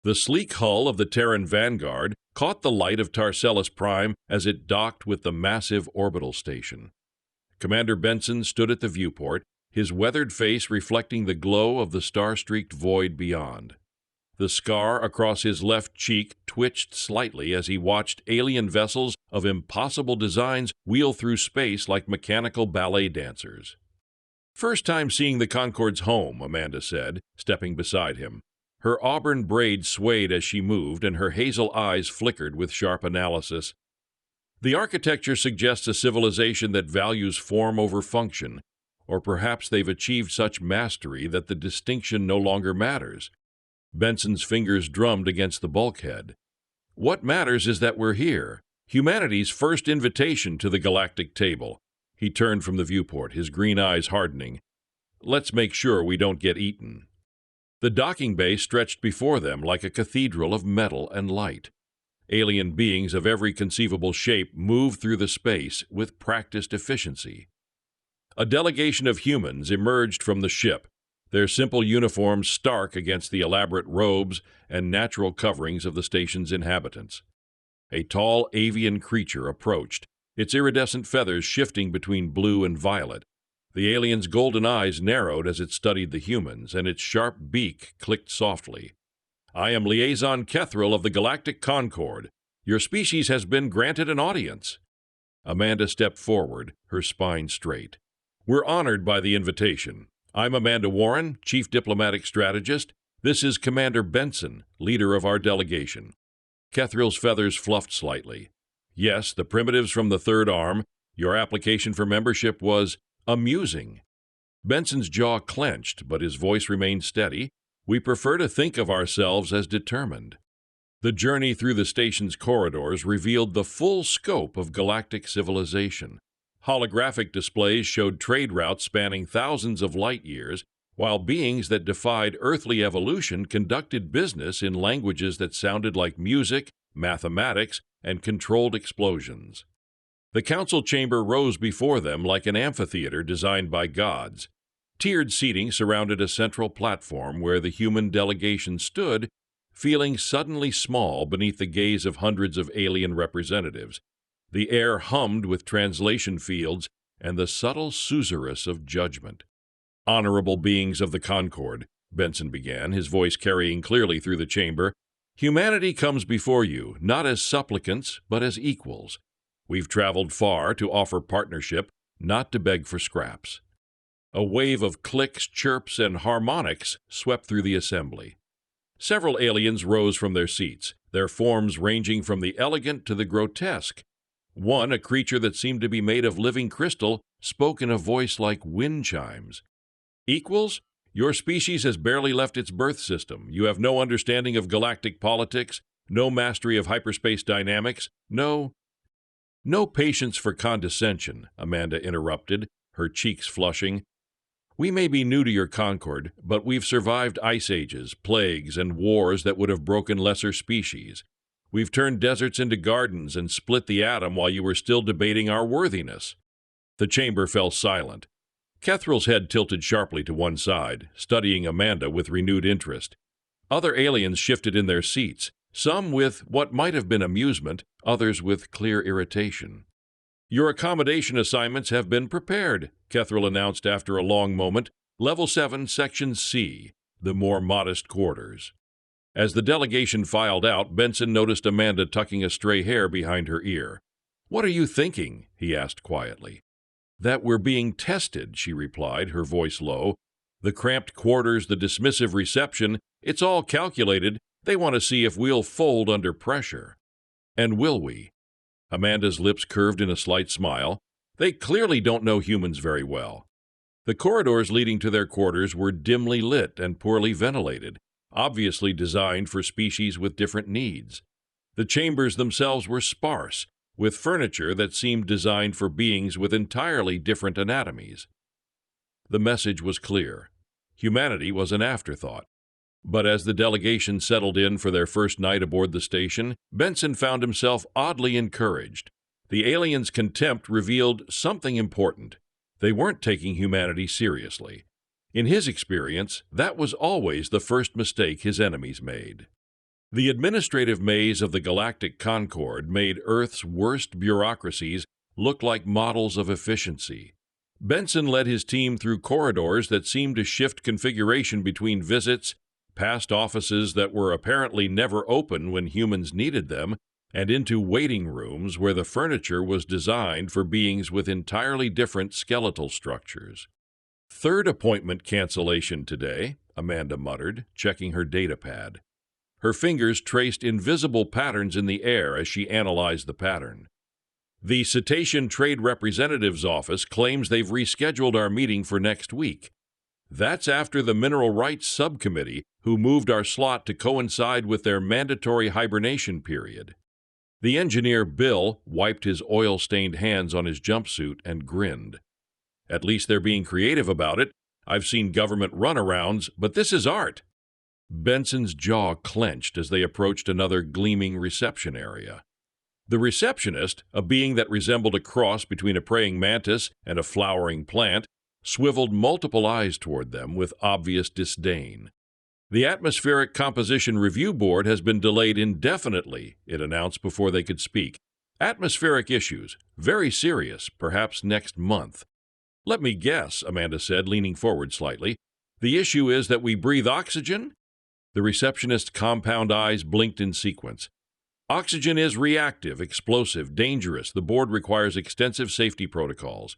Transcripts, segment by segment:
The sleek hull of the Terran Vanguard caught the light of Tarcellus Prime as it docked with the massive orbital station. Commander Benson stood at the viewport, his weathered face reflecting the glow of the star-streaked void beyond. The scar across his left cheek twitched slightly as he watched alien vessels of impossible designs wheel through space like mechanical ballet dancers. "First time seeing the Concord's home," Amanda said, stepping beside him. Her auburn braids swayed as she moved, and her hazel eyes flickered with sharp analysis. "The architecture suggests a civilization that values form over function, or perhaps they've achieved such mastery that the distinction no longer matters." Benson's fingers drummed against the bulkhead. "What matters is that we're here, humanity's first invitation to the galactic table." He turned from the viewport, his green eyes hardening. "Let's make sure we don't get eaten." The docking bay stretched before them like a cathedral of metal and light. Alien beings of every conceivable shape moved through the space with practiced efficiency. A delegation of humans emerged from the ship, their simple uniforms stark against the elaborate robes and natural coverings of the station's inhabitants. A tall avian creature approached, its iridescent feathers shifting between blue and violet. The alien's golden eyes narrowed as it studied the humans, and its sharp beak clicked softly. "I am Liaison Kethril of the Galactic Concord. Your species has been granted an audience." Amanda stepped forward, her spine straight. "We're honored by the invitation. I'm Amanda Warren, Chief Diplomatic Strategist. This is Commander Benson, leader of our delegation." Kethril's feathers fluffed slightly. "Yes, the primitives from the Third Arm. Your application for membership was amusing." Benson's jaw clenched, but his voice remained steady. "We prefer to think of ourselves as determined." The journey through the station's corridors revealed the full scope of galactic civilization. Holographic displays showed trade routes spanning thousands of light years, while beings that defied earthly evolution conducted business in languages that sounded like music, mathematics, and controlled explosions. The council chamber rose before them like an amphitheater designed by gods. Tiered seating surrounded a central platform where the human delegation stood, feeling suddenly small beneath the gaze of hundreds of alien representatives. The air hummed with translation fields and the subtle susurrus of judgment. "Honorable beings of the Concord," Benson began, his voice carrying clearly through the chamber, "humanity comes before you, not as supplicants, but as equals. We've traveled far to offer partnership, not to beg for scraps." A wave of clicks, chirps, and harmonics swept through the assembly. Several aliens rose from their seats, their forms ranging from the elegant to the grotesque. One, a creature that seemed to be made of living crystal, spoke in a voice like wind chimes. "Equals? Your species has barely left its birth system. You have no understanding of galactic politics, no mastery of hyperspace dynamics, no—" "No patience for condescension," Amanda interrupted, her cheeks flushing. "We may be new to your Concord, but we've survived ice ages, plagues, and wars that would have broken lesser species. We've turned deserts into gardens and split the atom while you were still debating our worthiness." The chamber fell silent. Kethril's head tilted sharply to one side, studying Amanda with renewed interest. Other aliens shifted in their seats, some with what might have been amusement, others with clear irritation. "Your accommodation assignments have been prepared," Kethril announced after a long moment. "Level 7, Section C, the more modest quarters." As the delegation filed out, Benson noticed Amanda tucking a stray hair behind her ear. "What are you thinking?" he asked quietly. "That we're being tested," she replied, her voice low. "The cramped quarters, the dismissive reception, it's all calculated. They want to see if we'll fold under pressure." "And will we?" Amanda's lips curved in a slight smile. "They clearly don't know humans very well." The corridors leading to their quarters were dimly lit and poorly ventilated, obviously designed for species with different needs. The chambers themselves were sparse, with furniture that seemed designed for beings with entirely different anatomies. The message was clear. Humanity was an afterthought. But as the delegation settled in for their first night aboard the station, Benson found himself oddly encouraged. The aliens' contempt revealed something important. They weren't taking humanity seriously. In his experience, that was always the first mistake his enemies made. The administrative maze of the Galactic Concord made Earth's worst bureaucracies look like models of efficiency. Benson led his team through corridors that seemed to shift configuration between visits, past offices that were apparently never open when humans needed them, and into waiting rooms where the furniture was designed for beings with entirely different skeletal structures. "Third appointment cancellation today," Amanda muttered, checking her data pad. Her fingers traced invisible patterns in the air as she analyzed the pattern. "The Cetacean Trade Representative's office claims they've rescheduled our meeting for next week. That's after the Mineral Rights Subcommittee, who moved our slot to coincide with their mandatory hibernation period." The engineer, Bill, wiped his oil-stained hands on his jumpsuit and grinned. "At least they're being creative about it. I've seen government runarounds, but this is art." Benson's jaw clenched as they approached another gleaming reception area. The receptionist, a being that resembled a cross between a praying mantis and a flowering plant, swiveled multiple eyes toward them with obvious disdain. "The Atmospheric Composition Review Board has been delayed indefinitely," it announced before they could speak. "Atmospheric issues. Very serious. Perhaps next month." "Let me guess," Amanda said, leaning forward slightly. "The issue is that we breathe oxygen?" The receptionist's compound eyes blinked in sequence. "Oxygen is reactive, explosive, dangerous. The board requires extensive safety protocols."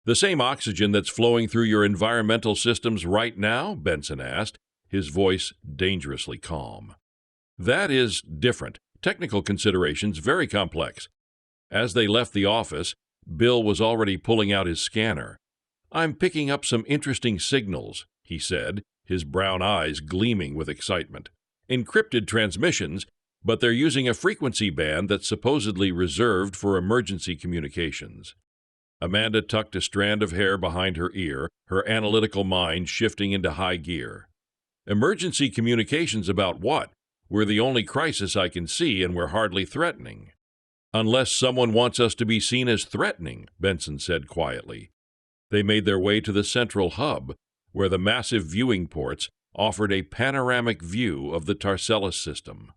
"The same oxygen that's flowing through your environmental systems right now?" Benson asked, his voice dangerously calm. "That is different. Technical considerations, very complex." As they left the office, Bill was already pulling out his scanner. "I'm picking up some interesting signals," he said, his brown eyes gleaming with excitement. "Encrypted transmissions, but they're using a frequency band that's supposedly reserved for emergency communications." Amanda tucked a strand of hair behind her ear, her analytical mind shifting into high gear. "Emergency communications about what? We're the only crisis I can see, and we're hardly threatening." "Unless someone wants us to be seen as threatening," Benson said quietly. They made their way to the central hub, where the massive viewing ports offered a panoramic view of the Tarcellus system.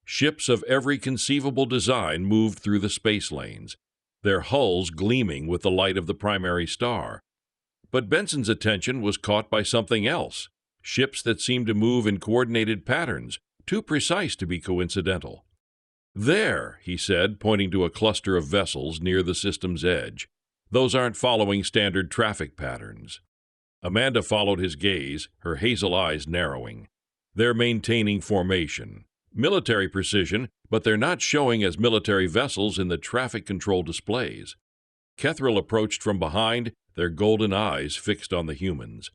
Ships of every conceivable design moved through the space lanes, their hulls gleaming with the light of the primary star. But Benson's attention was caught by something else, ships that seemed to move in coordinated patterns, too precise to be coincidental. "There," he said, pointing to a cluster of vessels near the system's edge. "Those aren't following standard traffic patterns." Amanda followed his gaze, her hazel eyes narrowing. "They're maintaining formation. Military precision, but they're not showing as military vessels in the traffic control displays." Kethril approached from behind, their golden eyes fixed on the humans.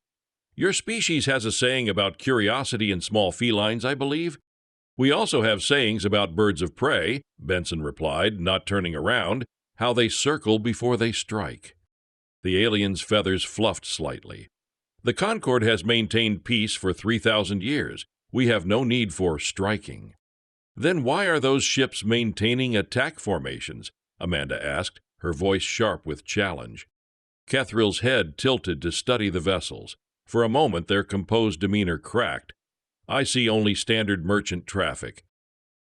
"Your species has a saying about curiosity in small felines, I believe?" "We also have sayings about birds of prey," Benson replied, not turning around, "how they circle before they strike." The alien's feathers fluffed slightly. "The Concord has maintained peace for 3,000 years. We have no need for striking." "Then why are those ships maintaining attack formations?" Amanda asked, her voice sharp with challenge. Kethril's head tilted to study the vessels. For a moment their composed demeanor cracked. "I see only standard merchant traffic."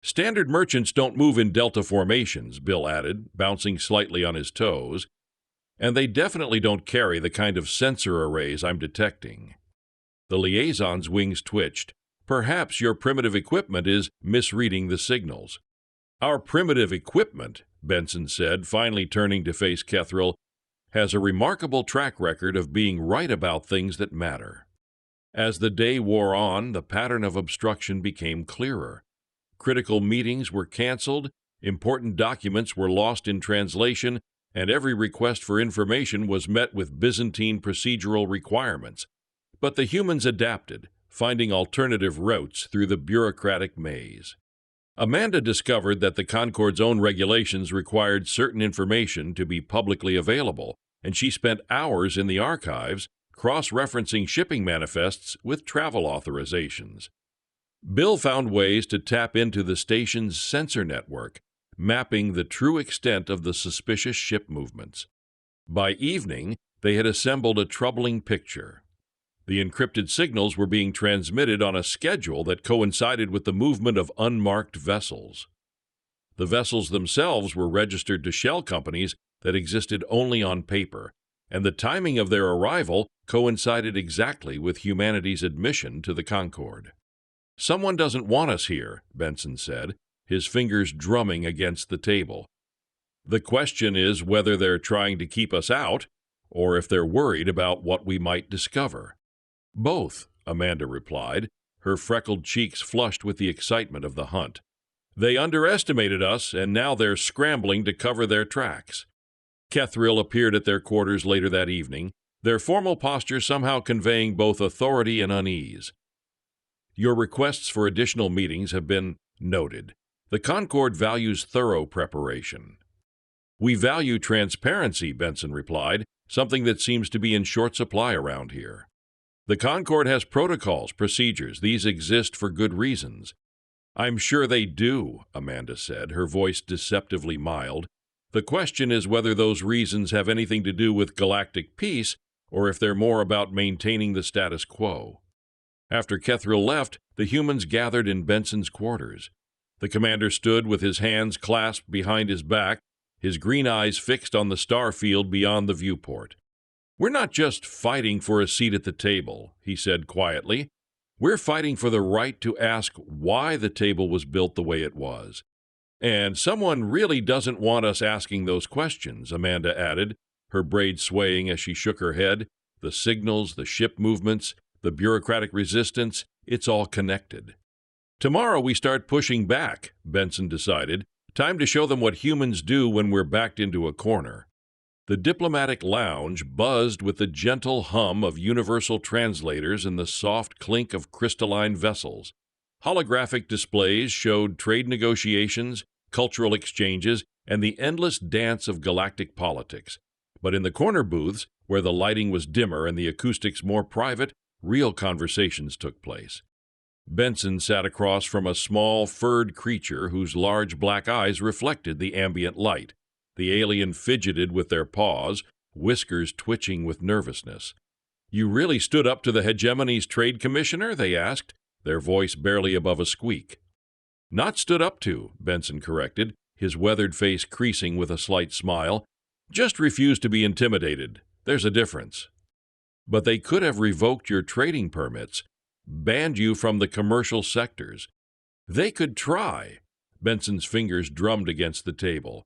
"Standard merchants don't move in delta formations," Bill added, bouncing slightly on his toes. "And they definitely don't carry the kind of sensor arrays I'm detecting." The liaison's wings twitched. "Perhaps your primitive equipment is misreading the signals." "Our primitive equipment," Benson said, finally turning to face Kethril, "has a remarkable track record of being right about things that matter." As the day wore on, the pattern of obstruction became clearer. Critical meetings were canceled, important documents were lost in translation, and every request for information was met with Byzantine procedural requirements. But the humans adapted, finding alternative routes through the bureaucratic maze. Amanda discovered that the Concord's own regulations required certain information to be publicly available, and she spent hours in the archives cross-referencing shipping manifests with travel authorizations. Bill found ways to tap into the station's sensor network, mapping the true extent of the suspicious ship movements. By evening, they had assembled a troubling picture. The encrypted signals were being transmitted on a schedule that coincided with the movement of unmarked vessels. The vessels themselves were registered to shell companies that existed only on paper, and the timing of their arrival coincided exactly with humanity's admission to the Concord. "Someone doesn't want us here," Benson said, his fingers drumming against the table. "The question is whether they're trying to keep us out, or if they're worried about what we might discover." "Both," Amanda replied, her freckled cheeks flushed with the excitement of the hunt. "They underestimated us, and now they're scrambling to cover their tracks." Kethril appeared at their quarters later that evening, their formal posture somehow conveying both authority and unease. "Your requests for additional meetings have been noted. The Concord values thorough preparation." "We value transparency," Benson replied, "something that seems to be in short supply around here. The Concord has protocols, procedures. These exist for good reasons." "I'm sure they do," Amanda said, her voice deceptively mild. "The question is whether those reasons have anything to do with galactic peace, or if they're more about maintaining the status quo." After Kethril left, the humans gathered in Benson's quarters. The commander stood with his hands clasped behind his back, his green eyes fixed on the star field beyond the viewport. "We're not just fighting for a seat at the table," he said quietly. "We're fighting for the right to ask why the table was built the way it was. And someone really doesn't want us asking those questions," Amanda added, her braids swaying as she shook her head. "The signals, the ship movements, the bureaucratic resistance, it's all connected." "Tomorrow we start pushing back," Benson decided. "Time to show them what humans do when we're backed into a corner." The diplomatic lounge buzzed with the gentle hum of universal translators and the soft clink of crystalline vessels. Holographic displays showed trade negotiations, cultural exchanges, and the endless dance of galactic politics. But in the corner booths, where the lighting was dimmer and the acoustics more private, real conversations took place. Benson sat across from a small, furred creature whose large black eyes reflected the ambient light. The alien fidgeted with their paws, whiskers twitching with nervousness. "You really stood up to the hegemony's trade commissioner?" they asked, their voice barely above a squeak. "Not stood up to," Benson corrected, his weathered face creasing with a slight smile. "Just refused to be intimidated. There's a difference." "But they could have revoked your trading permits, banned you from the commercial sectors." "They could try." Benson's fingers drummed against the table.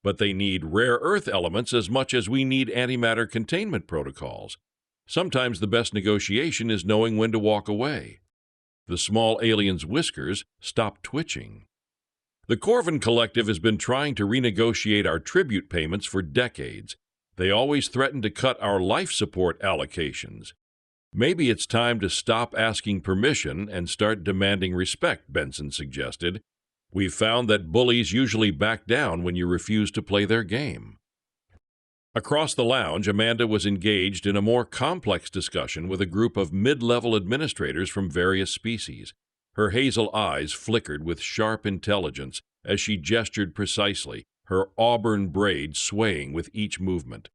"But they need rare earth elements as much as we need antimatter containment protocols. Sometimes the best negotiation is knowing when to walk away." The small alien's whiskers stopped twitching. "The Corvin Collective has been trying to renegotiate our tribute payments for decades. They always threaten to cut our life support allocations. Maybe it's time to stop asking permission and start demanding respect," Benson suggested. "We've found that bullies usually back down when you refuse to play their game." Across the lounge, Amanda was engaged in a more complex discussion with a group of mid-level administrators from various species. Her hazel eyes flickered with sharp intelligence as she gestured precisely, her auburn braids swaying with each movement.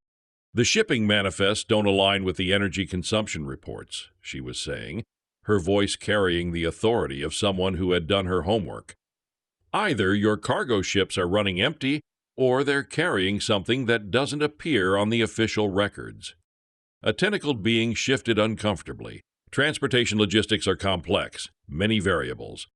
"The shipping manifests don't align with the energy consumption reports," she was saying, her voice carrying the authority of someone who had done her homework. "Either your cargo ships are running empty, or they're carrying something that doesn't appear on the official records." A tentacled being shifted uncomfortably. "Transportation logistics are complex, many variables."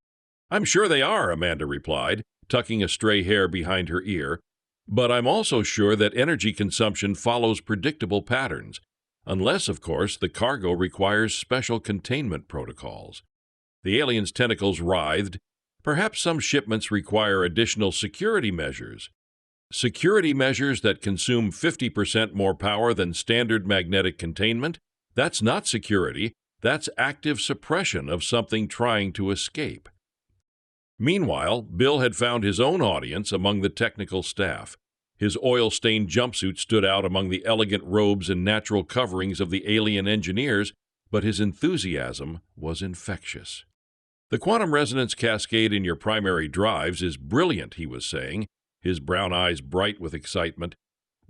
"I'm sure they are," Amanda replied, tucking a stray hair behind her ear. "But I'm also sure that energy consumption follows predictable patterns, unless, of course, the cargo requires special containment protocols." The alien's tentacles writhed. "Perhaps some shipments require additional security measures." "Security measures that consume 50% more power than standard magnetic containment? That's not security. That's active suppression of something trying to escape." Meanwhile, Bill had found his own audience among the technical staff. His oil-stained jumpsuit stood out among the elegant robes and natural coverings of the alien engineers, but his enthusiasm was infectious. "The quantum resonance cascade in your primary drives is brilliant," he was saying, his brown eyes bright with excitement.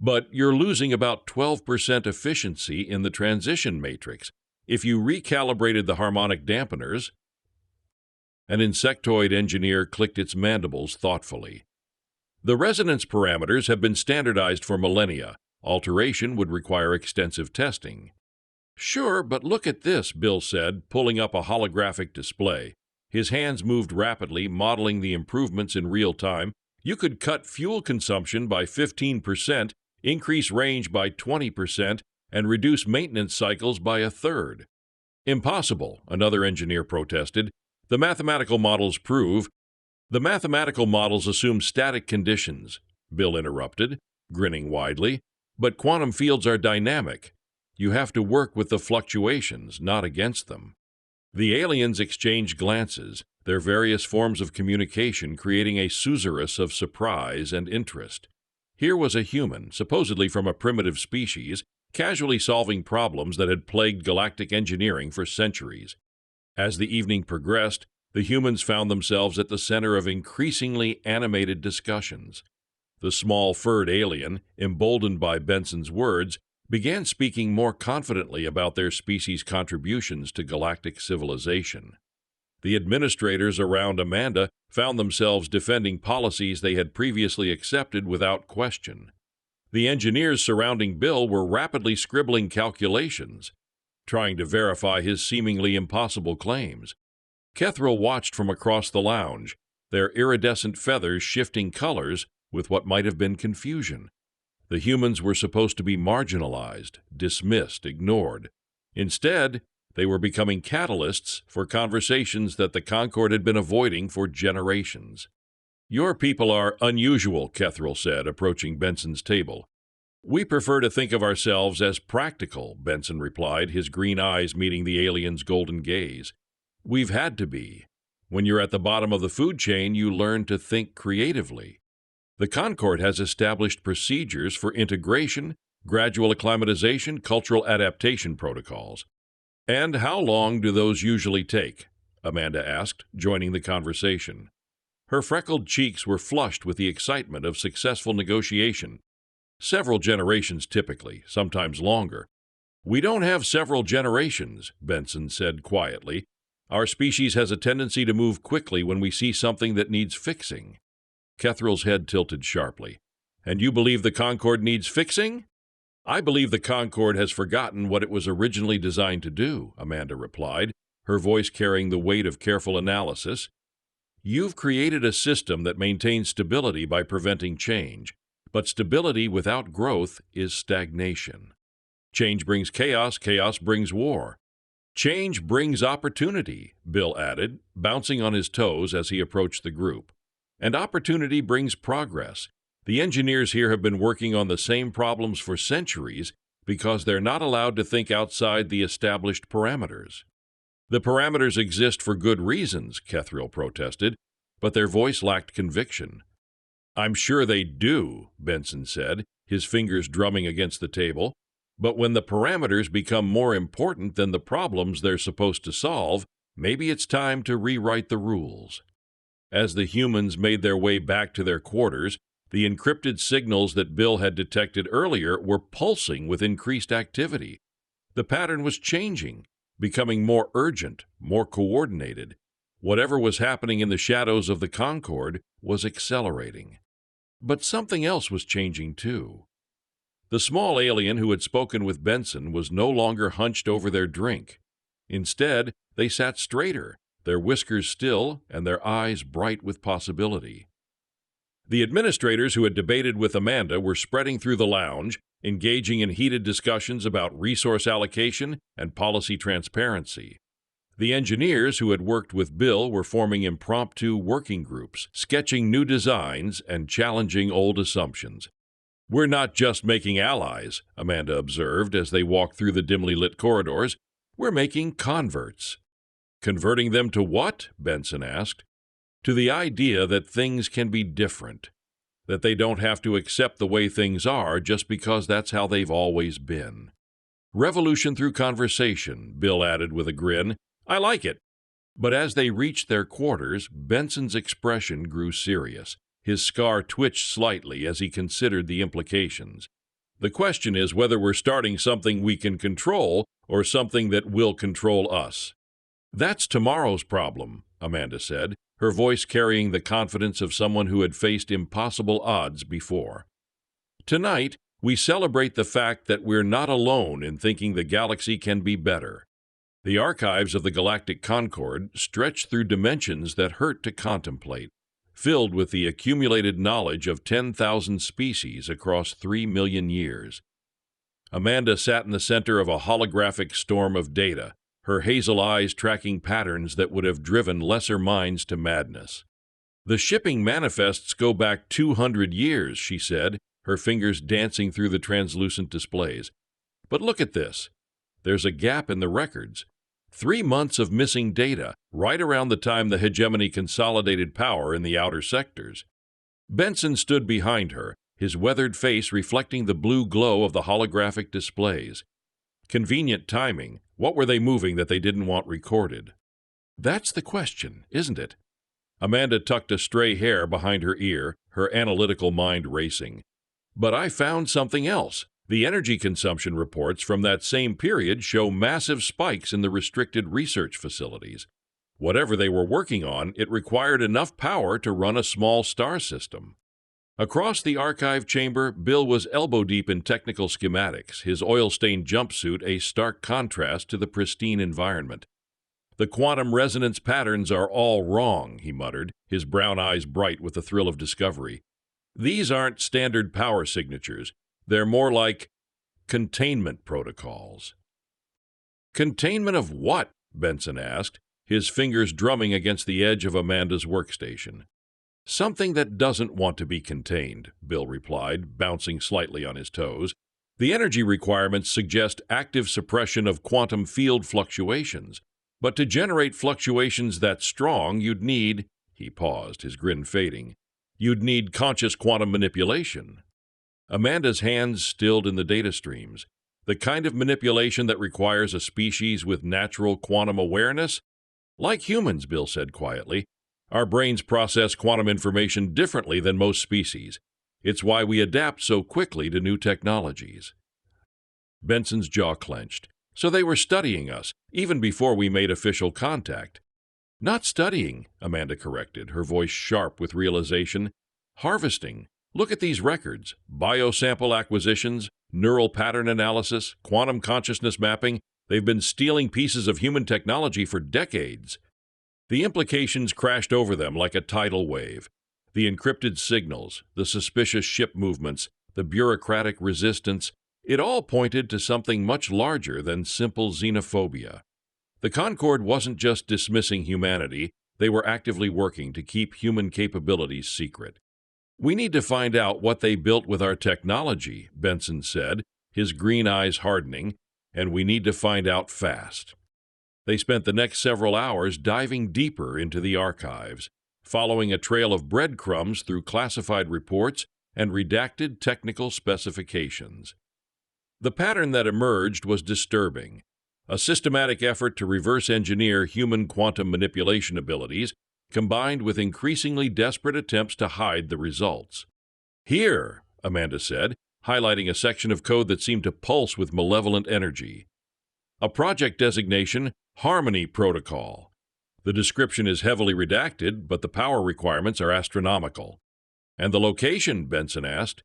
"But you're losing about 12% efficiency in the transition matrix. If you recalibrated the harmonic dampeners, an insectoid engineer clicked its mandibles thoughtfully. The resonance parameters have been standardized for millennia. Alteration would require extensive testing. Sure, but look at this, Bill said, pulling up a holographic display. His hands moved rapidly, modeling the improvements in real time. You could cut fuel consumption by 15%, increase range by 20%, and reduce maintenance cycles by a third. Impossible, another engineer protested. The mathematical models assume static conditions, Bill interrupted, grinning widely. But quantum fields are dynamic. You have to work with the fluctuations, not against them. The aliens exchanged glances, their various forms of communication creating a susurrus of surprise and interest. Here was a human, supposedly from a primitive species, casually solving problems that had plagued galactic engineering for centuries. As the evening progressed, the humans found themselves at the center of increasingly animated discussions. The small furred alien, emboldened by Benson's words, began speaking more confidently about their species' contributions to galactic civilization. The administrators around Amanda found themselves defending policies they had previously accepted without question. The engineers surrounding Bill were rapidly scribbling calculations, trying to verify his seemingly impossible claims. Kethril watched from across the lounge, their iridescent feathers shifting colors with what might have been confusion. The humans were supposed to be marginalized, dismissed, ignored. Instead, they were becoming catalysts for conversations that the Concord had been avoiding for generations. "Your people are unusual," Kethril said, approaching Benson's table. "We prefer to think of ourselves as practical," Benson replied, his green eyes meeting the alien's golden gaze. "We've had to be. When you're at the bottom of the food chain, you learn to think creatively. The Concord has established procedures for integration, gradual acclimatization, cultural adaptation protocols." "And how long do those usually take?" Amanda asked, joining the conversation. Her freckled cheeks were flushed with the excitement of successful negotiation. "Several generations typically, sometimes longer." "We don't have several generations," Benson said quietly. "Our species has a tendency to move quickly when we see something that needs fixing." Kethril's head tilted sharply. "And you believe the Concord needs fixing?" "I believe the Concord has forgotten what it was originally designed to do," Amanda replied, her voice carrying the weight of careful analysis. "You've created a system that maintains stability by preventing change, but stability without growth is stagnation. Change brings chaos, chaos brings war. Change brings opportunity," Bill added, bouncing on his toes as he approached the group. "And opportunity brings progress. The engineers here have been working on the same problems for centuries because they're not allowed to think outside the established parameters." "The parameters exist for good reasons," Kethril protested, but their voice lacked conviction. "I'm sure they do," Benson said, his fingers drumming against the table. "But when the parameters become more important than the problems they're supposed to solve, maybe it's time to rewrite the rules." As the humans made their way back to their quarters, the encrypted signals that Bill had detected earlier were pulsing with increased activity. The pattern was changing, becoming more urgent, more coordinated. Whatever was happening in the shadows of the Concord was accelerating. But something else was changing too. The small alien who had spoken with Benson was no longer hunched over their drink. Instead, they sat straighter, their whiskers still and their eyes bright with possibility. The administrators who had debated with Amanda were spreading through the lounge, engaging in heated discussions about resource allocation and policy transparency. The engineers who had worked with Bill were forming impromptu working groups, sketching new designs and challenging old assumptions. "We're not just making allies," Amanda observed as they walked through the dimly lit corridors. "We're making converts." "Converting them to what?" Benson asked. "To the idea that things can be different, that they don't have to accept the way things are just because that's how they've always been." "Revolution through conversation," Bill added with a grin. "I like it." But as they reached their quarters, Benson's expression grew serious. His scar twitched slightly as he considered the implications. The question is whether we're starting something we can control or something that will control us. That's tomorrow's problem, Amanda said, her voice carrying the confidence of someone who had faced impossible odds before. Tonight, we celebrate the fact that we're not alone in thinking the galaxy can be better. The archives of the Galactic Concord stretch through dimensions that hurt to contemplate, filled with the accumulated knowledge of 10,000 species across 3 million years. Amanda sat in the center of a holographic storm of data, her hazel eyes tracking patterns that would have driven lesser minds to madness. The shipping manifests go back 200 years, she said, her fingers dancing through the translucent displays. But look at this. There's a gap in the records. 3 months of missing data, right around the time the hegemony consolidated power in the outer sectors. Benson stood behind her, his weathered face reflecting the blue glow of the holographic displays. Convenient timing. What were they moving that they didn't want recorded? That's the question, isn't it? Amanda tucked a stray hair behind her ear, her analytical mind racing. But I found something else. The energy consumption reports from that same period show massive spikes in the restricted research facilities. Whatever they were working on, it required enough power to run a small star system. Across the archive chamber, Bill was elbow-deep in technical schematics, his oil-stained jumpsuit a stark contrast to the pristine environment. "The quantum resonance patterns are all wrong," he muttered, his brown eyes bright with the thrill of discovery. "These aren't standard power signatures. They're more like containment protocols." "Containment of what?" Benson asked, his fingers drumming against the edge of Amanda's workstation. "Something that doesn't want to be contained," Bill replied, bouncing slightly on his toes. "The energy requirements suggest active suppression of quantum field fluctuations. But to generate fluctuations that strong, you'd need—" he paused, his grin fading. "You'd need conscious quantum manipulation." Amanda's hands stilled in the data streams. "The kind of manipulation that requires a species with natural quantum awareness?" "Like humans," Bill said quietly. "Our brains process quantum information differently than most species. It's why we adapt so quickly to new technologies." Benson's jaw clenched. So they were studying us, even before we made official contact. "Not studying," Amanda corrected, her voice sharp with realization. "Harvesting. Look at these records. Biosample acquisitions, neural pattern analysis, quantum consciousness mapping. They've been stealing pieces of human technology for decades." The implications crashed over them like a tidal wave. The encrypted signals, the suspicious ship movements, the bureaucratic resistance, it all pointed to something much larger than simple xenophobia. The Concord wasn't just dismissing humanity, they were actively working to keep human capabilities secret. "We need to find out what they built with our technology," Benson said, his green eyes hardening, "and we need to find out fast." They spent the next several hours diving deeper into the archives, following a trail of breadcrumbs through classified reports and redacted technical specifications. The pattern that emerged was disturbing. A systematic effort to reverse engineer human quantum manipulation abilities, combined with increasingly desperate attempts to hide the results. "Here," Amanda said, highlighting a section of code that seemed to pulse with malevolent energy. "A project designation, Harmony Protocol. The description is heavily redacted, but the power requirements are astronomical." "And the location?" Benson asked.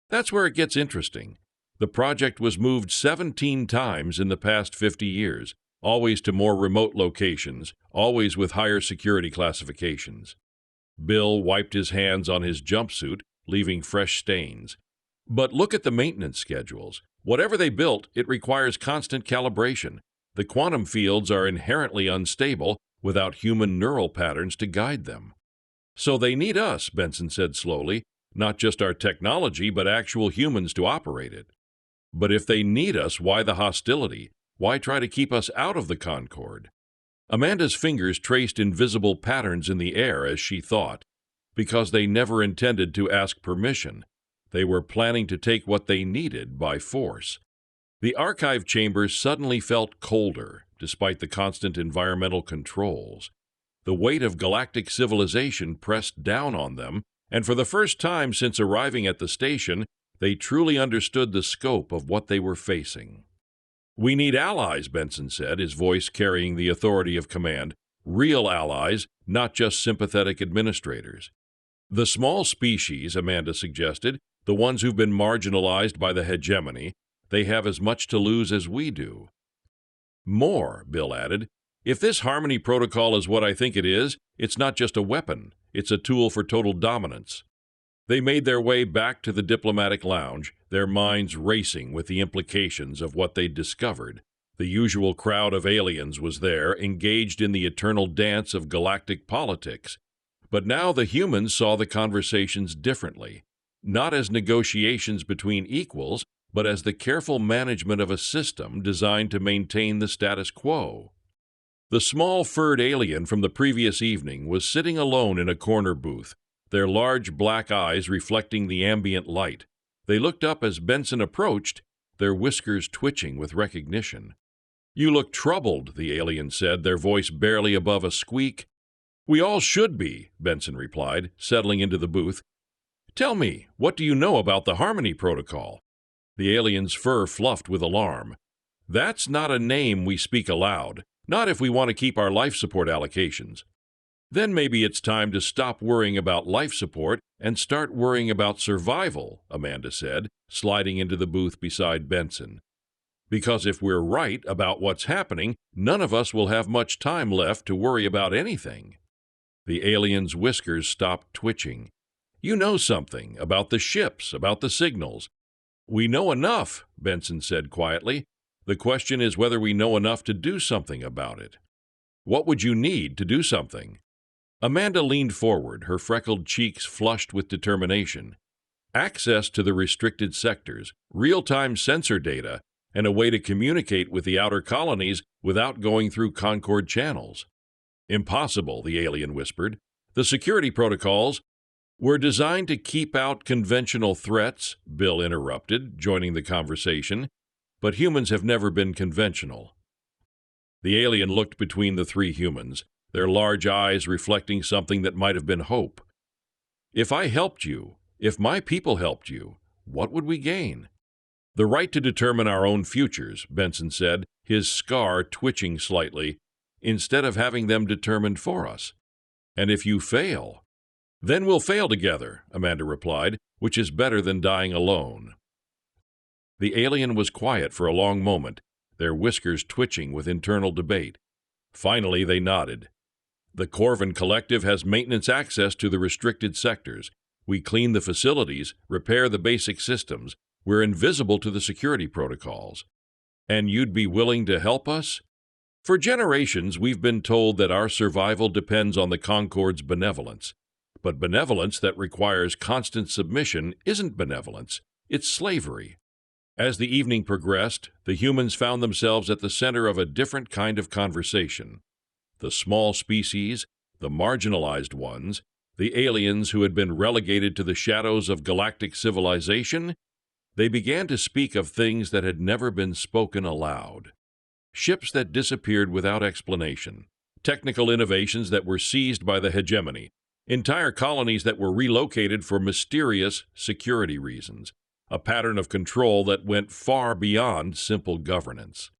"That's where it gets interesting. The project was moved 17 times in the past 50 years, always to more remote locations, always with higher security classifications." Bill wiped his hands on his jumpsuit, leaving fresh stains. "But look at the maintenance schedules. Whatever they built, it requires constant calibration. The quantum fields are inherently unstable without human neural patterns to guide them." "So they need us," Benson said slowly, "not just our technology, but actual humans to operate it." "But if they need us, why the hostility? Why try to keep us out of the Concord?" Amanda's fingers traced invisible patterns in the air as she thought. Because they never intended to ask permission. They were planning to take what they needed by force. The archive chambers suddenly felt colder, despite the constant environmental controls. The weight of galactic civilization pressed down on them, and for the first time since arriving at the station, They truly understood the scope of what they were facing. "We need allies," Benson said, his voice carrying the authority of command. "Real allies, not just sympathetic administrators." "The small species," Amanda suggested, "the ones who've been marginalized by the hegemony, they have as much to lose as we do." "More," Bill added. "If this harmony protocol is what I think it is, it's not just a weapon, it's a tool for total dominance." They made their way back to the diplomatic lounge, their minds racing with the implications of what they'd discovered. The usual crowd of aliens was there, engaged in the eternal dance of galactic politics. But now the humans saw the conversations differently, not as negotiations between equals, but as the careful management of a system designed to maintain the status quo. The small furred alien from the previous evening was sitting alone in a corner booth, their large black eyes reflecting the ambient light. They looked up as Benson approached, their whiskers twitching with recognition. "You look troubled," the alien said, their voice barely above a squeak. "We all should be," Benson replied, settling into the booth. "Tell me, what do you know about the Harmony Protocol?" The alien's fur fluffed with alarm. "That's not a name we speak aloud, not if we want to keep our life support allocations." "Then maybe it's time to stop worrying about life support and start worrying about survival," Amanda said, sliding into the booth beside Benson. "Because if we're right about what's happening, none of us will have much time left to worry about anything." The alien's whiskers stopped twitching. "You know something about the ships, about the signals." "We know enough," Benson said quietly. "The question is whether we know enough to do something about it." "What would you need to do something?" Amanda leaned forward, her freckled cheeks flushed with determination. "Access to the restricted sectors, real-time sensor data, and a way to communicate with the outer colonies without going through Concord channels." "Impossible," the alien whispered. "The security protocols—" "Were designed to keep out conventional threats," Bill interrupted, joining the conversation. "But humans have never been conventional." The alien looked between the three humans, their large eyes reflecting something that might have been hope. "If I helped you, if my people helped you, what would we gain?" "The right to determine our own futures," Benson said, his scar twitching slightly, "instead of having them determined for us." "And if you fail?" "Then we'll fail together," Amanda replied, "which is better than dying alone." The alien was quiet for a long moment, their whiskers twitching with internal debate. Finally, they nodded. "The Corvin Collective has maintenance access to the restricted sectors. We clean the facilities, repair the basic systems. We're invisible to the security protocols." "And you'd be willing to help us?" "For generations, we've been told that our survival depends on the Concord's benevolence. But benevolence that requires constant submission isn't benevolence, it's slavery." As the evening progressed, the humans found themselves at the center of a different kind of conversation. The small species, the marginalized ones, the aliens who had been relegated to the shadows of galactic civilization, they began to speak of things that had never been spoken aloud. Ships that disappeared without explanation, technical innovations that were seized by the hegemony, entire colonies that were relocated for mysterious security reasons, a pattern of control that went far beyond simple governance.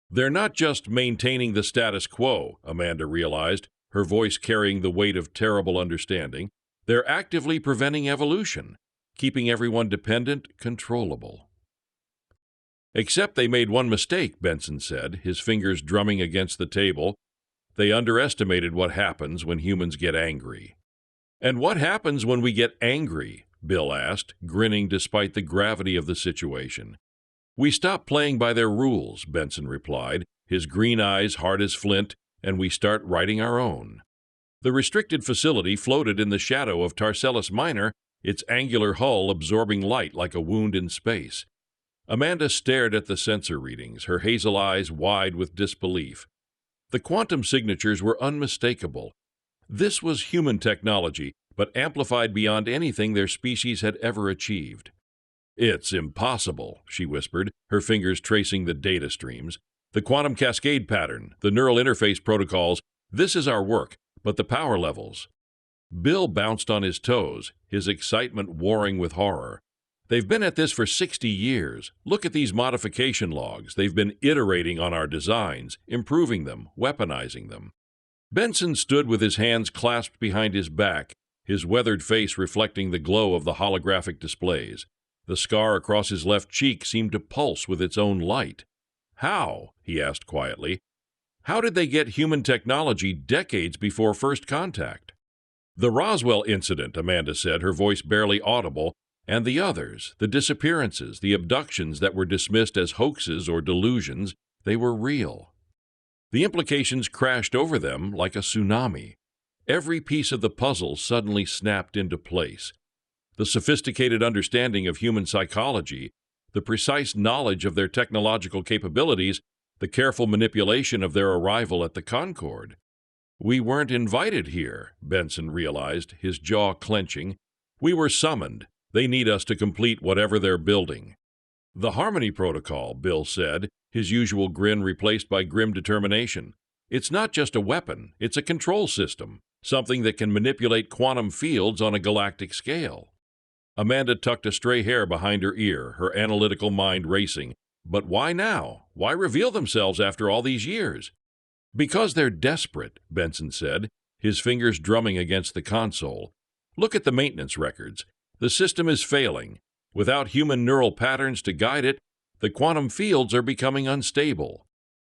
"They're not just maintaining the status quo," Amanda realized, her voice carrying the weight of terrible understanding. "They're actively preventing evolution, keeping everyone dependent, controllable." "Except they made one mistake," Benson said, his fingers drumming against the table. "They underestimated what happens when humans get angry." "And what happens when we get angry?" Bill asked, grinning despite the gravity of the situation. "We stop playing by their rules," Benson replied, his green eyes hard as flint, "and we start writing our own." The restricted facility floated in the shadow of Tarcellus Minor, its angular hull absorbing light like a wound in space. Amanda stared at the sensor readings, her hazel eyes wide with disbelief. The quantum signatures were unmistakable. This was human technology, but amplified beyond anything their species had ever achieved. "It's impossible," she whispered, her fingers tracing the data streams. "The quantum cascade pattern, the neural interface protocols, this is our work, but the power levels." Bill bounced on his toes, his excitement warring with horror. They've been at this for 60 years. Look at these modification logs. They've been iterating on our designs, improving them, weaponizing them. Benson stood with his hands clasped behind his back, his weathered face reflecting the glow of the holographic displays. The scar across his left cheek seemed to pulse with its own light. How? He asked quietly. How did they get human technology decades before first contact? The Roswell incident, Amanda said, her voice barely audible, and the others, the disappearances, the abductions that were dismissed as hoaxes or delusions, they were real. The implications crashed over them like a tsunami. Every piece of the puzzle suddenly snapped into place. The sophisticated understanding of human psychology, the precise knowledge of their technological capabilities, the careful manipulation of their arrival at the Concord. We weren't invited here, Benson realized, his jaw clenching. We were summoned. They need us to complete whatever they're building. The Harmony Protocol, Bill said, his usual grin replaced by grim determination. It's not just a weapon, it's a control system, something that can manipulate quantum fields on a galactic scale. Amanda tucked a stray hair behind her ear, her analytical mind racing. But why now? Why reveal themselves after all these years? Because they're desperate, Benson said, his fingers drumming against the console. Look at the maintenance records. The system is failing. Without human neural patterns to guide it, the quantum fields are becoming unstable.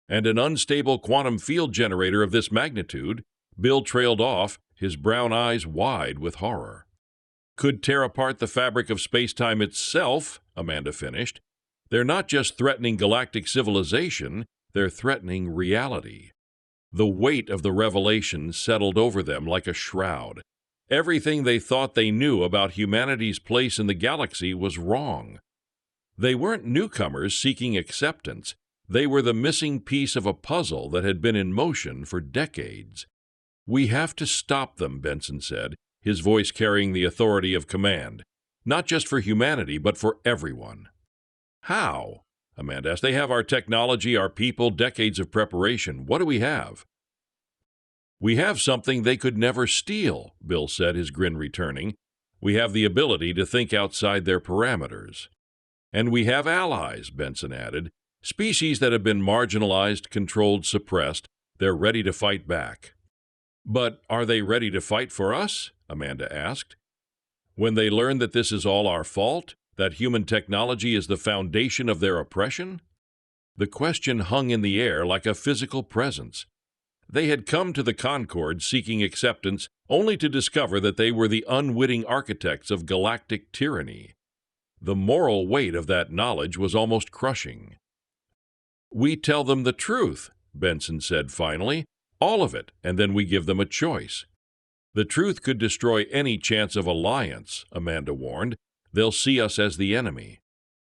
And an unstable quantum field generator of this magnitude, Bill trailed off, his brown eyes wide with horror. Could tear apart the fabric of space-time itself, Amanda finished. They're not just threatening galactic civilization, they're threatening reality. The weight of the revelation settled over them like a shroud. Everything they thought they knew about humanity's place in the galaxy was wrong. They weren't newcomers seeking acceptance. They were the missing piece of a puzzle that had been in motion for decades. We have to stop them, Benson said, his voice carrying the authority of command. Not just for humanity, but for everyone. How? Amanda asked. They have our technology, our people, decades of preparation. What do we have? We have something they could never steal, Bill said, his grin returning. We have the ability to think outside their parameters. And we have allies, Benson added. Species that have been marginalized, controlled, suppressed. They're ready to fight back. But are they ready to fight for us? Amanda asked. When they learn that this is all our fault, that human technology is the foundation of their oppression? The question hung in the air like a physical presence. They had come to the Concord seeking acceptance only to discover that they were the unwitting architects of galactic tyranny. The moral weight of that knowledge was almost crushing. We tell them the truth, Benson said finally, all of it, and then we give them a choice. The truth could destroy any chance of alliance, Amanda warned. They'll see us as the enemy.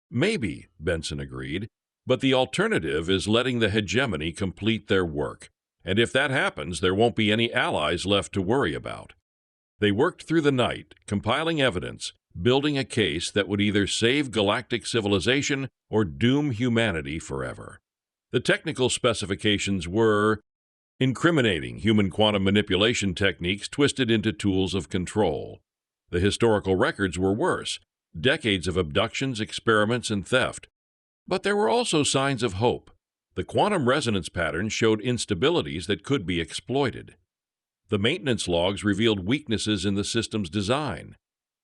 Maybe, Benson agreed, but the alternative is letting the hegemony complete their work. And if that happens, there won't be any allies left to worry about. They worked through the night, compiling evidence, building a case that would either save galactic civilization or doom humanity forever. The technical specifications were incriminating human quantum manipulation techniques twisted into tools of control. The historical records were worse, decades of abductions, experiments, and theft. But there were also signs of hope. The quantum resonance patterns showed instabilities that could be exploited. The maintenance logs revealed weaknesses in the system's design.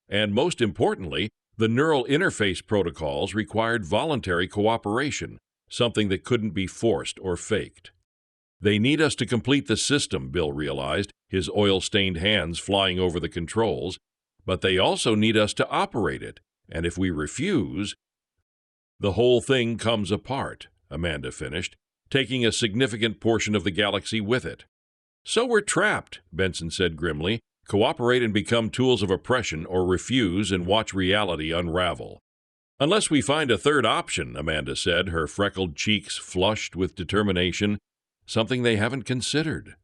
And most importantly, the neural interface protocols required voluntary cooperation, something that couldn't be forced or faked. They need us to complete the system, Bill realized, his oil-stained hands flying over the controls, but they also need us to operate it, and if we refuse, the whole thing comes apart, Amanda finished, taking a significant portion of the galaxy with it. So we're trapped, Benson said grimly. Cooperate and become tools of oppression, or refuse and watch reality unravel. Unless we find a third option, Amanda said, her freckled cheeks flushed with determination, something they haven't considered.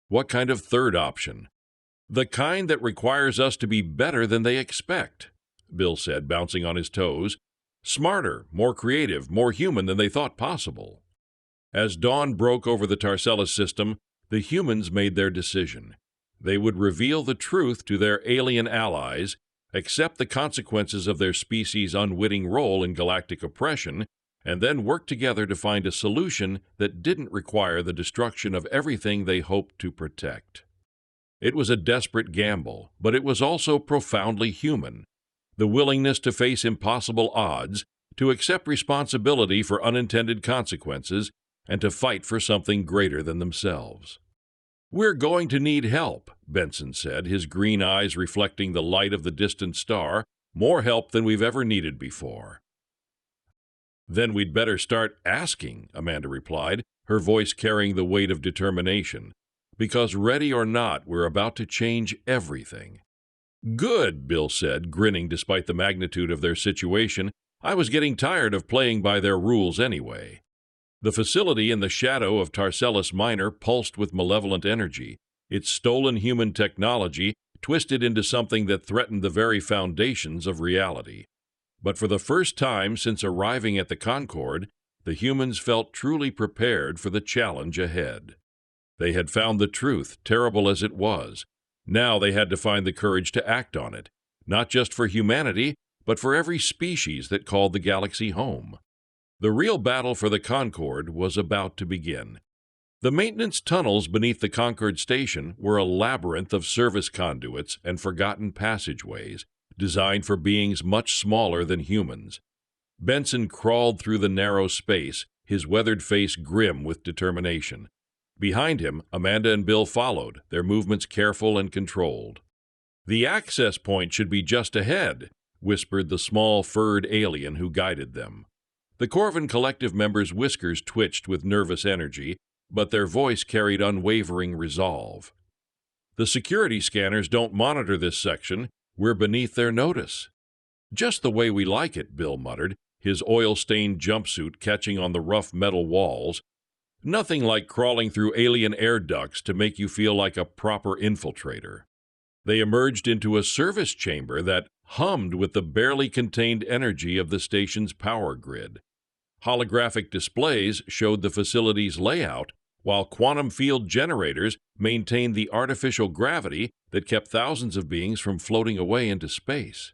What kind of third option? The kind that requires us to be better than they expect, Bill said, bouncing on his toes. Smarter, more creative, more human than they thought possible. As dawn broke over the Tarcellus system, the humans made their decision. They would reveal the truth to their alien allies, accept the consequences of their species' unwitting role in galactic oppression, and then work together to find a solution that didn't require the destruction of everything they hoped to protect. It was a desperate gamble, but it was also profoundly human. The willingness to face impossible odds, to accept responsibility for unintended consequences, and to fight for something greater than themselves. "We're going to need help," Benson said, his green eyes reflecting the light of the distant star, "more help than we've ever needed before." "Then we'd better start asking," Amanda replied, her voice carrying the weight of determination. "Because ready or not, we're about to change everything." "Good," Bill said, grinning despite the magnitude of their situation. "I was getting tired of playing by their rules anyway." The facility in the shadow of Tarcellus Minor pulsed with malevolent energy, its stolen human technology twisted into something that threatened the very foundations of reality. But for the first time since arriving at the Concord, the humans felt truly prepared for the challenge ahead. They had found the truth, terrible as it was. Now they had to find the courage to act on it, not just for humanity, but for every species that called the galaxy home. The real battle for the Concord was about to begin. The maintenance tunnels beneath the Concord station were a labyrinth of service conduits and forgotten passageways, designed for beings much smaller than humans. Benson crawled through the narrow space, his weathered face grim with determination. Behind him, Amanda and Bill followed, their movements careful and controlled. "The access point should be just ahead," whispered the small, furred alien who guided them. The Corvin Collective members' whiskers twitched with nervous energy, but their voice carried unwavering resolve. "The security scanners don't monitor this section. We're beneath their notice." "Just the way we like it," Bill muttered, his oil-stained jumpsuit catching on the rough metal walls. "Nothing like crawling through alien air ducts to make you feel like a proper infiltrator." They emerged into a service chamber that hummed with the barely contained energy of the station's power grid. Holographic displays showed the facility's layout, while quantum field generators maintained the artificial gravity that kept thousands of beings from floating away into space.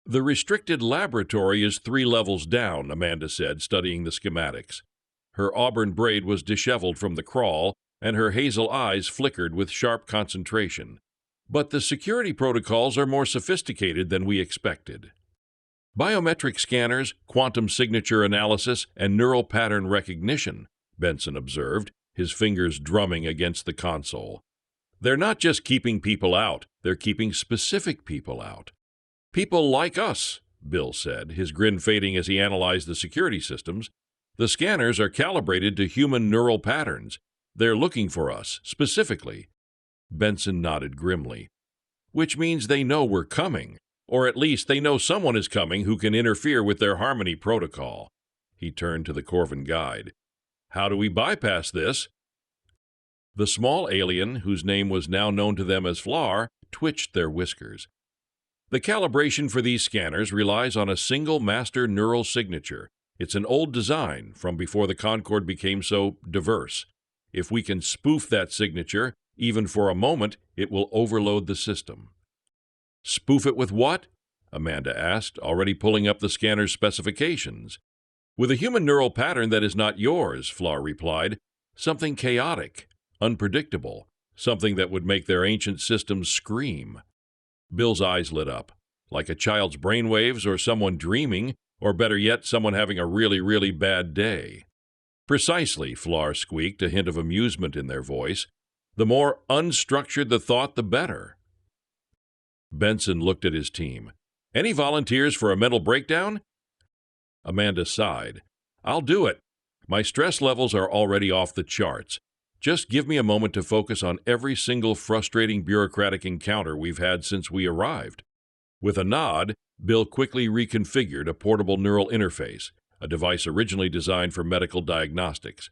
"The restricted laboratory is 3 levels down," Amanda said, studying the schematics. Her auburn braid was disheveled from the crawl, and her hazel eyes flickered with sharp concentration. "But the security protocols are more sophisticated than we expected." "Biometric scanners, quantum signature analysis, and neural pattern recognition," Benson observed, his fingers drumming against the console. "They're not just keeping people out, they're keeping specific people out." "People like us," Bill said, his grin fading as he analyzed the security systems. "The scanners are calibrated to human neural patterns. They're looking for us, specifically." Benson nodded grimly. "Which means they know we're coming. Or at least they know someone is coming who can interfere with their harmony protocol." He turned to the Corvin guide. "How do we bypass this?" The small alien, whose name was now known to them as Flar, twitched their whiskers. "The calibration for these scanners relies on a single master neural signature. It's an old design, from before the Concord became so diverse. If we can spoof that signature, even for a moment, it will overload the system." "Spoof it with what?" Amanda asked, already pulling up the scanner's specifications. "With a human neural pattern that is not yours," Flar replied. "Something chaotic, unpredictable, something that would make their ancient systems scream." Bill's eyes lit up. "Like a child's brainwaves, or someone dreaming, or better yet, someone having a really, really bad day." "Precisely," Flar squeaked, a hint of amusement in their voice. "The more unstructured the thought, the better." Benson looked at his team. "Any volunteers for a mental breakdown?" Amanda sighed. "I'll do it. My stress levels are already off the charts. Just give me a moment to focus on every single frustrating bureaucratic encounter we've had since we arrived." With a nod, Bill quickly reconfigured a portable neural interface, a device originally designed for medical diagnostics.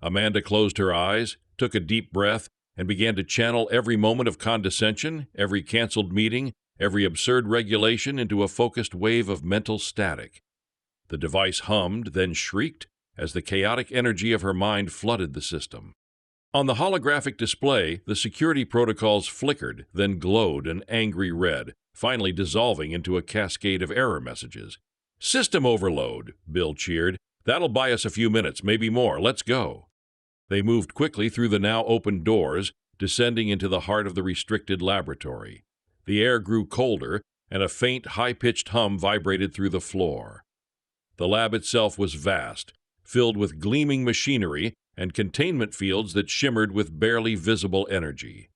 Amanda closed her eyes, took a deep breath, and began to channel every moment of condescension, every canceled meeting, every absurd regulation into a focused wave of mental static. The device hummed, then shrieked, as the chaotic energy of her mind flooded the system. On the holographic display, the security protocols flickered, then glowed an angry red, finally dissolving into a cascade of error messages. "System overload," Bill cheered. "That'll buy us a few minutes, maybe more. Let's go." They moved quickly through the now open doors, descending into the heart of the restricted laboratory. The air grew colder, and a faint, high-pitched hum vibrated through the floor. The lab itself was vast, filled with gleaming machinery and containment fields that shimmered with barely visible energy.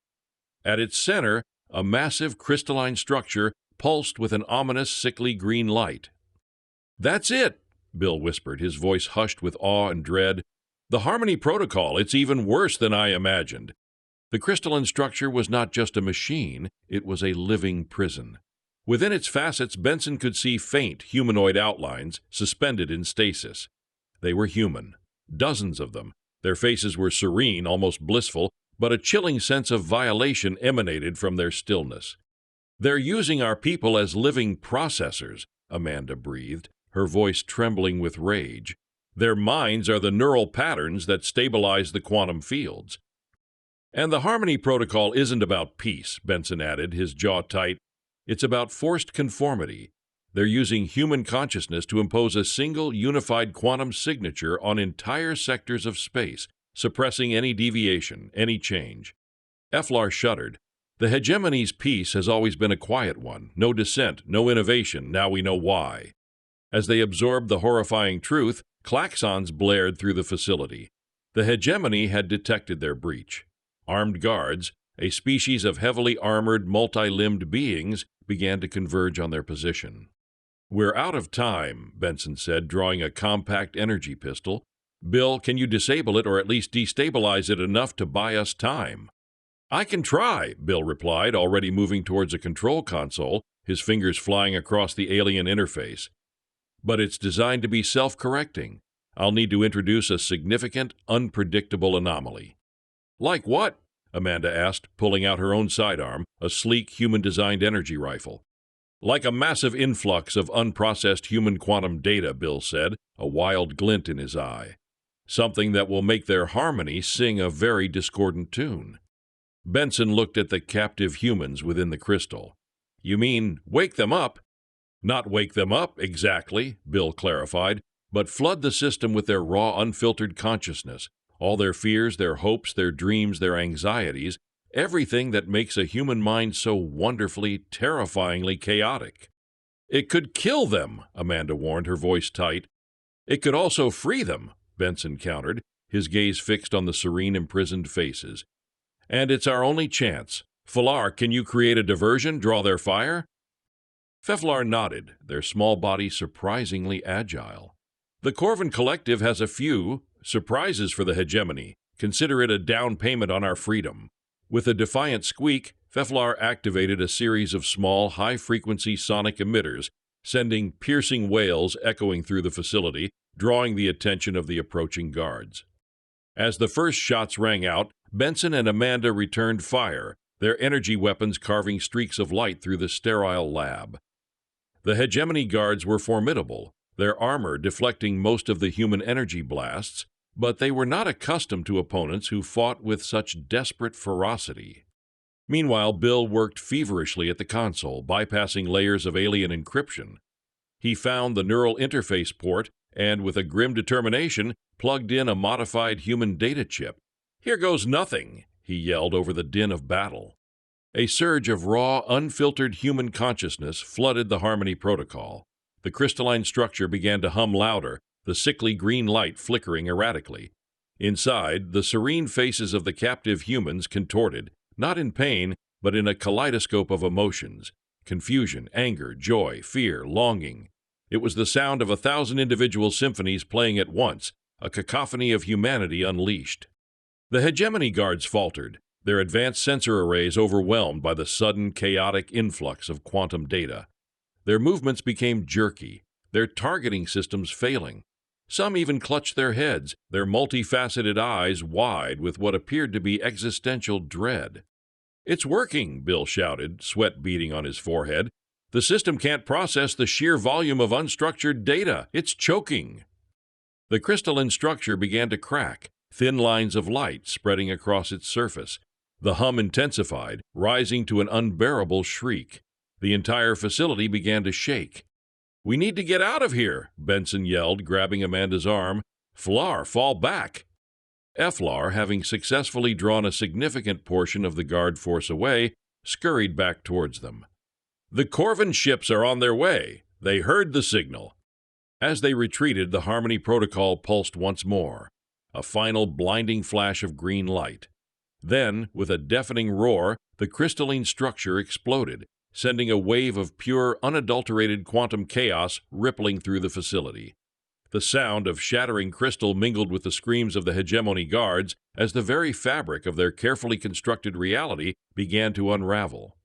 At its center, a massive crystalline structure pulsed with an ominous, sickly green light. "That's it," Bill whispered, his voice hushed with awe and dread. "The Harmony Protocol, it's even worse than I imagined." The crystalline structure was not just a machine, it was a living prison. Within its facets, Benson could see faint humanoid outlines suspended in stasis. They were human, dozens of them. Their faces were serene, almost blissful, but a chilling sense of violation emanated from their stillness. "They're using our people as living processors," Amanda breathed, her voice trembling with rage. "Their minds are the neural patterns that stabilize the quantum fields." "And the Harmony Protocol isn't about peace," Benson added, his jaw tight. "It's about forced conformity. They're using human consciousness to impose a single, unified quantum signature on entire sectors of space, suppressing any deviation, any change." Eflar shuddered. "The hegemony's peace has always been a quiet one. No dissent, no innovation. Now we know why." As they absorbed the horrifying truth, klaxons blared through the facility. The hegemony had detected their breach. Armed guards, a species of heavily armored, multi-limbed beings, began to converge on their position. "We're out of time," Benson said, drawing a compact energy pistol. "Bill, can you disable it or at least destabilize it enough to buy us time?" "I can try," Bill replied, already moving towards a control console, his fingers flying across the alien interface. "But it's designed to be self-correcting. I'll need to introduce a significant, unpredictable anomaly." "Like what?" Amanda asked, pulling out her own sidearm, a sleek, human-designed energy rifle. "Like a massive influx of unprocessed human quantum data," Bill said, a wild glint in his eye. "Something that will make their harmony sing a very discordant tune." Benson looked at the captive humans within the crystal. "You mean wake them up?" "Not wake them up, exactly," Bill clarified, "but flood the system with their raw, unfiltered consciousness, all their fears, their hopes, their dreams, their anxieties, everything that makes a human mind so wonderfully, terrifyingly chaotic." "It could kill them," Amanda warned, her voice tight. "It could also free them," Benson countered, his gaze fixed on the serene, imprisoned faces. "And it's our only chance. Falar, can you create a diversion, draw their fire?" Feflar nodded, their small body surprisingly agile. "The Corvin Collective has a few surprises for the hegemony. Consider it a down payment on our freedom." With a defiant squeak, Feflar activated a series of small, high-frequency sonic emitters, sending piercing wails echoing through the facility, drawing the attention of the approaching guards. As the first shots rang out, Benson and Amanda returned fire, their energy weapons carving streaks of light through the sterile lab. The hegemony guards were formidable, their armor deflecting most of the human energy blasts, but they were not accustomed to opponents who fought with such desperate ferocity. Meanwhile, Bill worked feverishly at the console, bypassing layers of alien encryption. He found the neural interface port and, with a grim determination, plugged in a modified human data chip. "Here goes nothing," he yelled over the din of battle. A surge of raw, unfiltered human consciousness flooded the Harmony Protocol. The crystalline structure began to hum louder, the sickly green light flickering erratically. Inside, the serene faces of the captive humans contorted, not in pain, but in a kaleidoscope of emotions: confusion, anger, joy, fear, longing. It was the sound of 1,000 individual symphonies playing at once, a cacophony of humanity unleashed. The hegemony guards faltered, their advanced sensor arrays overwhelmed by the sudden, chaotic influx of quantum data. Their movements became jerky, their targeting systems failing. Some even clutched their heads, their multifaceted eyes wide with what appeared to be existential dread. "It's working," Bill shouted, sweat beading on his forehead. "The system can't process the sheer volume of unstructured data. It's choking." The crystalline structure began to crack, thin lines of light spreading across its surface. The hum intensified, rising to an unbearable shriek. The entire facility began to shake. "We need to get out of here," Benson yelled, grabbing Amanda's arm. "Flar, fall back." Eflar, having successfully drawn a significant portion of the guard force away, scurried back towards them. "The Corvin ships are on their way. They heard the signal." As they retreated, the Harmony Protocol pulsed once more, a final blinding flash of green light. Then, with a deafening roar, the crystalline structure exploded, sending a wave of pure, unadulterated quantum chaos rippling through the facility. The sound of shattering crystal mingled with the screams of the hegemony guards as the very fabric of their carefully constructed reality began to unravel.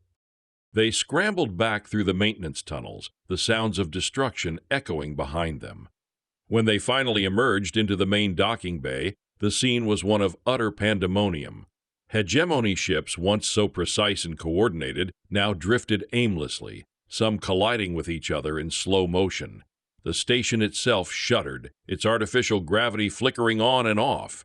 They scrambled back through the maintenance tunnels, the sounds of destruction echoing behind them. When they finally emerged into the main docking bay, the scene was one of utter pandemonium. Hegemony ships, once so precise and coordinated, now drifted aimlessly, some colliding with each other in slow motion. The station itself shuddered, its artificial gravity flickering on and off.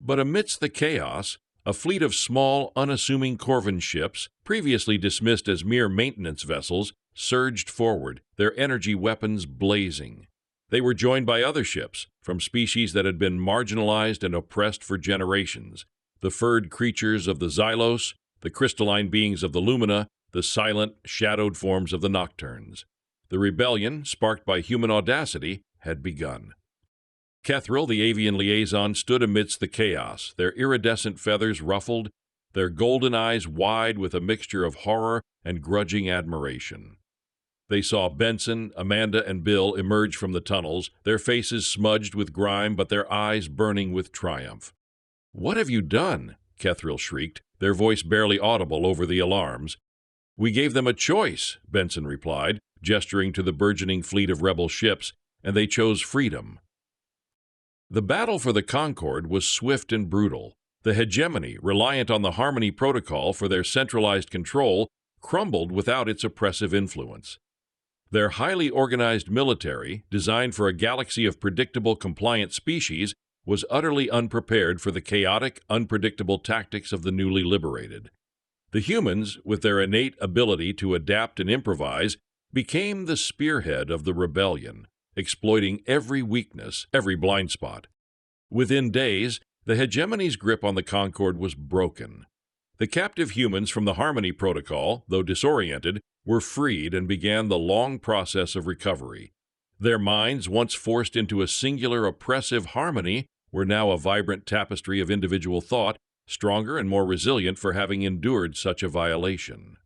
But amidst the chaos, a fleet of small, unassuming Corvin ships, previously dismissed as mere maintenance vessels, surged forward, their energy weapons blazing. They were joined by other ships, from species that had been marginalized and oppressed for generations: the furred creatures of the Xylos, the crystalline beings of the Lumina, the silent, shadowed forms of the Nocturnes. The rebellion, sparked by human audacity, had begun. Kethril, the avian liaison, stood amidst the chaos, their iridescent feathers ruffled, their golden eyes wide with a mixture of horror and grudging admiration. They saw Benson, Amanda, and Bill emerge from the tunnels, their faces smudged with grime but their eyes burning with triumph. "What have you done?" Kethril shrieked, their voice barely audible over the alarms. "We gave them a choice," Benson replied, gesturing to the burgeoning fleet of rebel ships, "and they chose freedom." The battle for the Concord was swift and brutal. The hegemony, reliant on the Harmony Protocol for their centralized control, crumbled without its oppressive influence. Their highly organized military, designed for a galaxy of predictable, compliant species, was utterly unprepared for the chaotic, unpredictable tactics of the newly liberated. The humans, with their innate ability to adapt and improvise, became the spearhead of the rebellion, exploiting every weakness, every blind spot. Within days, the hegemony's grip on the Concord was broken. The captive humans from the Harmony Protocol, though disoriented, were freed and began the long process of recovery. Their minds, once forced into a singular oppressive harmony, were now a vibrant tapestry of individual thought, stronger and more resilient for having endured such a violation.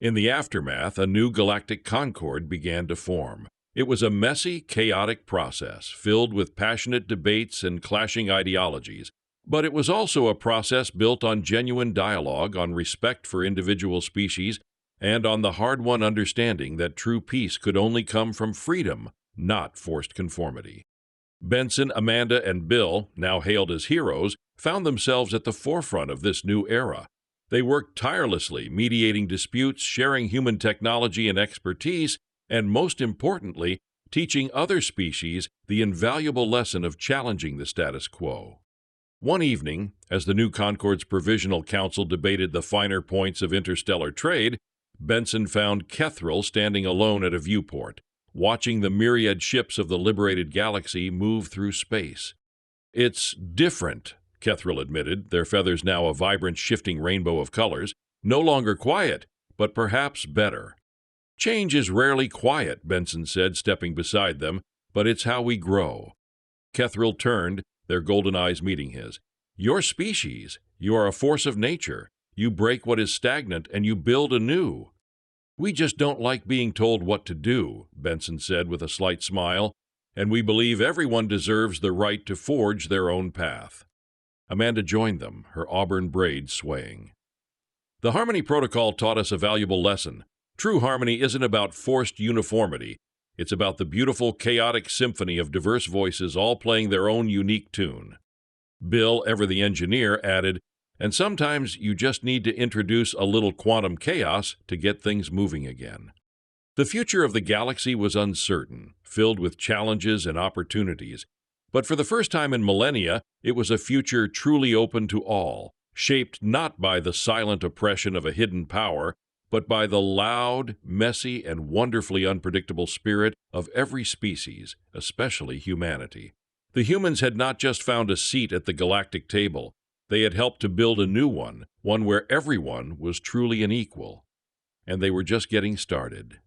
In the aftermath, a new Galactic Concord began to form. It was a messy, chaotic process, filled with passionate debates and clashing ideologies. But it was also a process built on genuine dialogue, on respect for individual species, and on the hard-won understanding that true peace could only come from freedom, not forced conformity. Benson, Amanda, and Bill, now hailed as heroes, found themselves at the forefront of this new era. They worked tirelessly, mediating disputes, sharing human technology and expertise, and most importantly, teaching other species the invaluable lesson of challenging the status quo. One evening, as the new Concord's Provisional Council debated the finer points of interstellar trade, Benson found Kethril standing alone at a viewport, watching the myriad ships of the liberated galaxy move through space. "It's different," Kethril admitted, their feathers now a vibrant, shifting rainbow of colors. "No longer quiet, but perhaps better." "Change is rarely quiet," Benson said, stepping beside them, "but it's how we grow." Kethril turned, their golden eyes meeting his. "Your species. You are a force of nature. You break what is stagnant and you build anew." "We just don't like being told what to do," Benson said with a slight smile, "and we believe everyone deserves the right to forge their own path." Amanda joined them, her auburn braids swaying. "The Harmony Protocol taught us a valuable lesson. True harmony isn't about forced uniformity. It's about the beautiful, chaotic symphony of diverse voices all playing their own unique tune." Bill, ever the engineer, added, "And sometimes you just need to introduce a little quantum chaos to get things moving again." The future of the galaxy was uncertain, filled with challenges and opportunities. But for the first time in millennia, it was a future truly open to all, shaped not by the silent oppression of a hidden power, but by the loud, messy, and wonderfully unpredictable spirit of every species, especially humanity. The humans had not just found a seat at the galactic table, they had helped to build a new one where everyone was truly an equal. And they were just getting started.